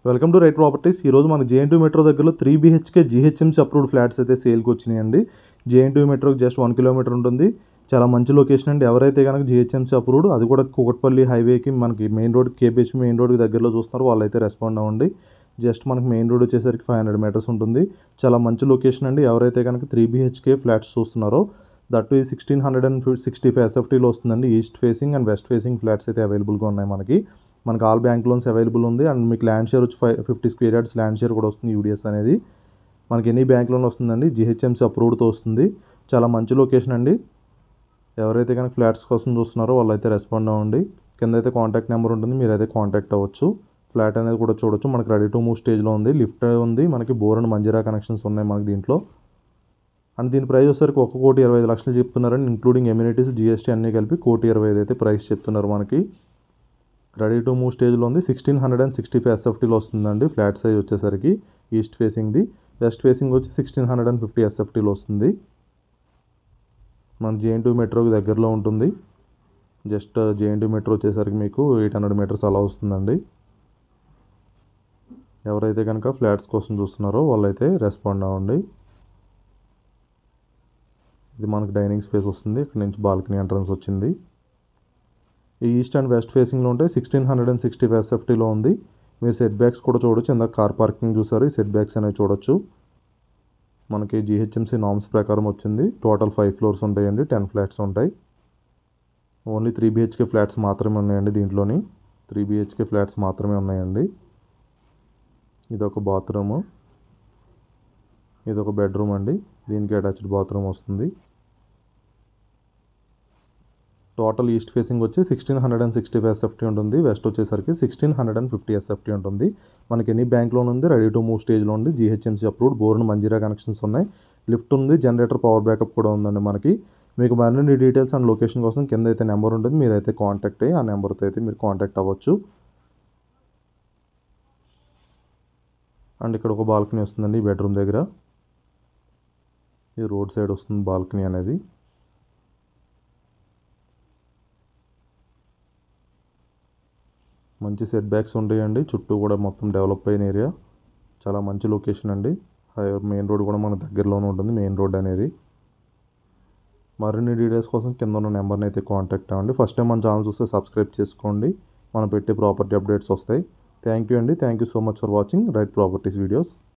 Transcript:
Welcome to right properties. ఈరోజు మన JNT metro దగ్గరలో 3 BHK జీహెచ్ఎంసీ అప్రూవ్డ్ ఫ్లాట్స్ అయితే సేల్కి వచ్చినాయండి. జేఎన్టీ మెట్రోకి జస్ట్ 1 కిలోమీటర్ ఉంటుంది. చాలా మంచి లొకేషన్ అండి. ఎవరైతే కనుక జీహెచ్ఎంసీ అప్రూవ్డ్, అది కూడా కూకట్పల్లి హైవేకి మనకి మెయిన్ రోడ్ కేపీహెచ్ మెయిన్ రోడ్కి దగ్గరలో చూస్తున్నారు, వాళ్ళైతే రెస్పాండ్ అవ్వండి. జస్ట్ మనకి మెయిన్ రోడ్ వచ్చేసరికి 500 మీటర్స్ ఉంటుంది. చాలా మంచి లొకేషన్ అండి. ఎవరైతే కనుక 3 BHK ఫ్లాట్స్ చూస్తున్నారో, దట్ ఈ 1665 SFTలో వస్తుందండి. East facing and west facing flats అయితే అవైలబుల్గా ఉన్నాయి మనకి ఆల్ బ్యాంక్ లోన్స్ అవైలబుల్ ఉంది. అండ్ మీకు ల్యాండ్ షేర్ వచ్చి 50 స్క్వేర్ యార్డ్స్ ల్యాండ్ షేర్ కూడా వస్తుంది. యూడిఎస్ అనేది మనకి ఎనీ బ్యాంక్ లోన్ వస్తుందండి. జీహెచ్ఎంసీ అప్రూవ్డ్తో వస్తుంది. చాలా మంచి లొకేషన్ అండి. ఎవరైతే కనుక ఫ్లాట్స్ కోసం చూస్తున్నారో వాళ్ళైతే రెస్పాండ్ అవ్వండి. కింద అయితే కాంటాక్ట్ నెంబర్ ఉంటుంది, మీరైతే కాంటాక్ట్ అవ్వచ్చు. ఫ్లాట్ అనేది కూడా చూడొచ్చు. మనకి రెడీ టు మూవ్ స్టేజ్లో ఉంది. లిఫ్ట్ ఉంది. మనకి బోర్ అండ్ మంజీరా కనెక్షన్స్ ఉన్నాయి మనకి దీంట్లో. అండ్ దీని ప్రైస్ వచ్చేసరికి 1,25,00,000 చెప్తున్నారండి. ఇంక్లూడింగ్ ఎమ్యూనిటీస్ జీఎస్టీ అన్నీ కలిపి 1,25,00,000 అయితే ప్రైస్ చెప్తున్నారు మనకి. రెడీ టు మూవ్ స్టేజ్లో ఉంది. 1665 SFTలో వస్తుందండి. ఫ్లాట్ సైజ్ వచ్చేసరికి ఈస్ట్ ఫేసింగ్ది. వెస్ట్ ఫేసింగ్ వచ్చి 1650 SFTలో వస్తుంది. మన జేఎన్టీ మెట్రోకి దగ్గరలో ఉంటుంది. జస్ట్ జేఎన్టీ మెట్రో వచ్చేసరికి మీకు 800 మీటర్స్ అలా వస్తుందండి. ఎవరైతే కనుక ఫ్లాట్స్ కోసం చూస్తున్నారో వాళ్ళైతే రెస్పాండ్ అవ్వండి. ఇది మనకి డైనింగ్ స్పేస్ వస్తుంది. ఇక్కడ నుంచి బాల్కనీ ఎంట్రన్స్ వచ్చింది. ఈ ఈస్ట్ అండ్ వెస్ట్ ఫేసింగ్లో ఉంటే 1665 SFTలో ఉంది. మీరు సెట్ బ్యాక్స్ కూడా చూడొచ్చు. ఇందాక కార్ పార్కింగ్ చూసారు, ఈ సెట్ బ్యాక్స్ అనేవి చూడొచ్చు. మనకి జీహెచ్ఎంసీ నామ్స్ ప్రకారం వచ్చింది. టోటల్ 5 ఫ్లోర్స్ ఉంటాయండి. 10 ఫ్లాట్స్ ఉంటాయి. ఓన్లీ 3 BHK ఫ్లాట్స్ మాత్రమే ఉన్నాయండి దీంట్లోని. 3 BHK ఫ్లాట్స్ మాత్రమే ఉన్నాయండి. ఇదొక బాత్రూము, ఇదొక బెడ్రూమ్ అండి. దీనికి అటాచ్డ్ బాత్రూమ్ వస్తుంది. టోటల్ ఈస్ట్ ఫేసింగ్ వచ్చి 1665 SFT ఉంటుంది. వెస్ట్ వచ్చేసరికి 1650 SFT ఉంటుంది. మనకి ఎనీ బ్యాంక్ లోన్ ఉంది. రెడీ టు మూవ్ స్టేజ్లో ఉంది. GHMC approved. Bore and Manjira connections ఉన్నాయి. లిఫ్ట్ ఉంది. జనరేటర్ పవర్ బ్యాకప్ కూడా ఉందండి మనకి. మీకు మరిన్ని డీటెయిల్స్ అండ్ లొకేషన్ కోసం కింద అయితే నెంబర్ ఉంటుంది, మీరైతే కాంటాక్ట్ అయ్యి ఆ నెంబర్తో అయితే మీరు కాంటాక్ట్ అవ్వచ్చు. అండ్ ఇక్కడ ఒక బాల్కనీ వస్తుందండి ఈ బెడ్రూమ్ దగ్గర. ఈ రోడ్ సైడ్ వస్తుంది బాల్కనీ అనేది. మంచి సెట్ బ్యాక్స్ ఉంటాయండి. చుట్టూ కూడా మొత్తం డెవలప్ అయిన ఏరియా. చాలా మంచి లొకేషన్ అండి. మెయిన్ రోడ్ కూడా మన దగ్గరలోనే ఉంటుంది, మెయిన్ రోడ్ అనేది. మరిన్ని డీటెయిల్స్ కోసం కింద ఉన్న నెంబర్ని అయితే కాంటాక్ట్ అవ్వండి. ఫస్ట్ టైం మన ఛానల్ చూస్తే సబ్స్క్రైబ్ చేసుకోండి. మనం పెట్టే ప్రాపర్టీ అప్డేట్స్ వస్తాయి. థ్యాంక్ యూ అండి. Thank you so much for watching right properties videos.